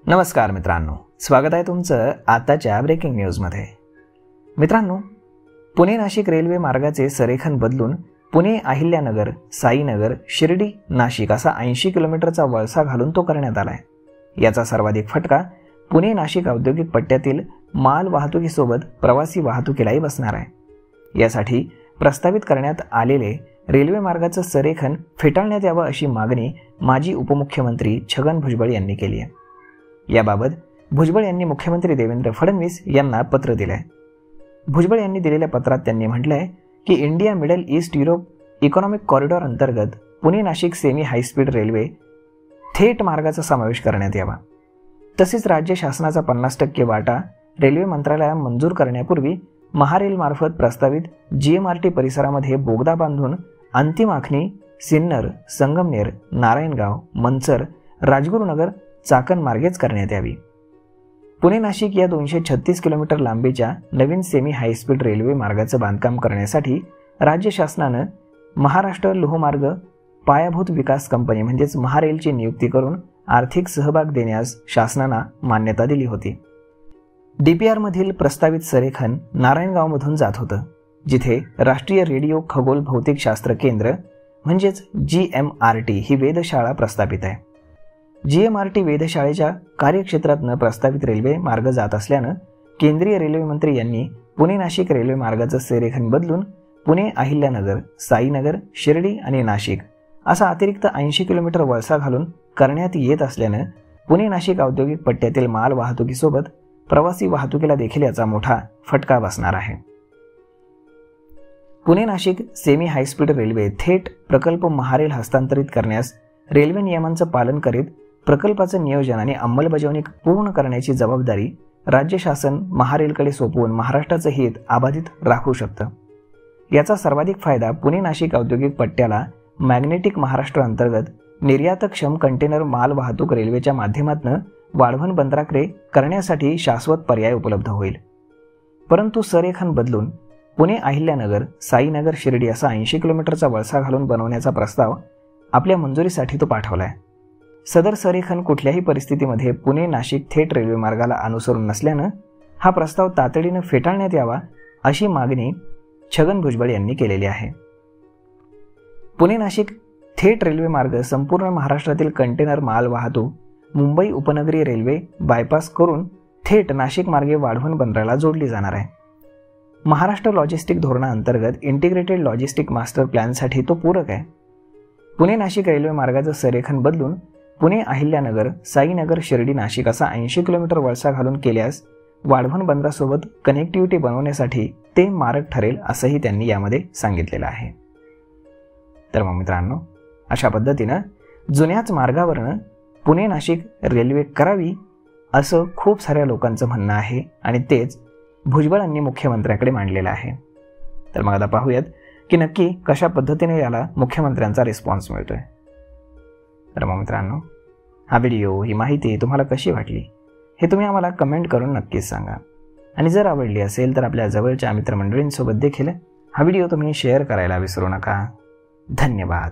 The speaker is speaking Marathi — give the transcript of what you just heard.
नमस्कार मित्रांनो, स्वागत आहे तुमचं आताच्या ब्रेकिंग न्यूजमध्ये। मित्रांनो, पुणे नाशिक रेल्वे मार्गाचे संरेखन बदलून पुणे अहिल्यानगर, साईनगर, शिर्डी, नाशिक असा 80 किलोमीटरचा वळसा घालून तो करण्यात आलाय। याचा सर्वाधिक फटका पुणे नाशिक औद्योगिक पट्ट्यातील माल वाहतुकीसोबत प्रवासी वाहतुकीलाही बसणार आहे। यासाठी प्रस्तावित करण्यात आलेले रेल्वे मार्गाचं संरेखन फेटाळण्यात यावं अशी मागणी माजी उपमुख्यमंत्री छगन भुजबळ यांनी केली आहे। याबाबत भुजबळ यांनी मुख्यमंत्री देवेंद्र फडणवीस यांना पत्र दिलंय। भुजबळ यांनी दिलेल्या पत्रात त्यांनी म्हटलंय की India middle east Europe economic corridor अंतर्गत Pune Nashik semi high speed railway थेट मार्गाचा समावेश करण्यात यावा। तसेच राज्य शासनाचा 50% वाटा रेल्वे मंत्रालयाला मंजूर करण्यापूर्वी महारेल मार्फत प्रस्तावित GMRT परिसरामध्ये बोगदा बांधून अंतिम आखणी सिन्नर, संगमनेर, नारायणगाव, मनसर, राजगुरुनगर, चाकण मार्गेच करण्यात यावी। पुणे नाशिक या 236 किलोमीटर लांबीच्या नवीन सेमी हायस्पीड रेल्वे मार्गाचं बांधकाम करण्यासाठी राज्य शासनानं महाराष्ट्र लोहमार्ग पायाभूत विकास कंपनी म्हणजेच महारेलची नियुक्ती करून आर्थिक सहभाग देण्यास शासनानं मान्यता दिली होती। DPR मधील प्रस्तावित संरेखन नारायणगावमधून जात होतं, जिथे राष्ट्रीय रेडिओ खगोल भौतिकशास्त्र केंद्र म्हणजेच GMRT ही वेधशाळा प्रस्थापित आहे। GMRT वेधशाळेच्या कार्यक्षेत्रातनं प्रस्तावित रेल्वे मार्ग जात असल्यानं केंद्रीय रेल्वे मंत्री यांनी पुणे नाशिक रेल्वे मार्गाचं संरेखन बदलून पुणे अहिल्यानगर, साईनगर, शिर्डी आणि नाशिक असा अतिरिक्त 80 किलोमीटर वळसा घालून करण्यात येत असल्यानं पुणे नाशिक औद्योगिक पट्ट्यातील माल वाहतुकीसोबत प्रवासी वाहतुकीला देखील याचा मोठा फटका बसणार आहे। Pune Nashik semi high speed railway थेट प्रकल्प महारेल हस्तांतरित करण्यास रेल्वे नियमांचं पालन करीत प्रकल्पाचं नियोजन आणि अंमलबजावणी पूर्ण करण्याची जबाबदारी राज्य शासन महारेलकडे सोपवून महाराष्ट्राचं हित अबाधित राखू शकतं। याचा सर्वाधिक फायदा पुणे नाशिक औद्योगिक पट्ट्याला मॅग्नेटिक महाराष्ट्र अंतर्गत निर्यातक्षम कंटेनर माल वाहतूक रेल्वेच्या माध्यमातून वाढवण बंदराकडे करण्यासाठी शाश्वत पर्याय उपलब्ध होईल। परंतु संरेखन बदलून पुणे अहिल्यानगर, साईनगर, शिर्डी असा 80 किलोमीटरचा वळसा घालून बनवण्याचा प्रस्ताव आपल्या मंजुरीसाठी तो पाठवलाय। सदर संरेखन कुठल्याही परिस्थितीमध्ये पुणे नाशिक थेट रेल्वे मार्गाला अनुसरून नसल्यानं हा प्रस्ताव तातडीनं फेटाळण्यात यावा अशी मागणी छगन भुजबळ यांनी केलेली आहे। पुणे नाशिक थेट रेल्वे मार्ग संपूर्ण महाराष्ट्रातील कंटेनर माल वाहतूक मुंबई उपनगरीय रेल्वे बायपास करून थेट नाशिक मार्गे वाढवण बंदराला जोडली जाणार आहे। महाराष्ट्र लॉजिस्टिक धोरणाअंतर्गत इंटिग्रेटेड लॉजिस्टिक मास्टर प्लॅनसाठी तो पूरक आहे। पुणे नाशिक रेल्वे मार्गाचं संरेखन बदलून पुणे अहिल्यानगर, साईनगर, शिर्डी, नाशिक असा 80 किलोमीटर वळसा घालून केल्यास वाढवण बंदरासोबत कनेक्टिव्हिटी बनवण्यासाठी ते मारक ठरेल असंही त्यांनी यामध्ये सांगितलेलं आहे। तर मग मित्रांनो, अशा पद्धतीनं जुन्याच मार्गावरनं पुणे नाशिक रेल्वे करावी असं खूप साऱ्या लोकांचं म्हणणं आहे आणि तेच भुजबळांनी मुख्यमंत्र्यांकडे मांडलेलं आहे। तर मग आता पाहूयात की नक्की कशा पद्धतीने याला मुख्यमंत्र्यांचा रिस्पॉन्स मिळतोय। तर मग मित्रांनो, हा व्हिडिओ, ही माहिती तुम्हाला कशी वाटली हे तुम्ही आम्हाला कमेंट करून नक्कीच सांगा। आणि जर आवडली असेल तर आपल्या जवळच्या मित्रमंडळींसोबत देखील हा व्हिडिओ तुम्ही शेअर करायला विसरू नका। धन्यवाद।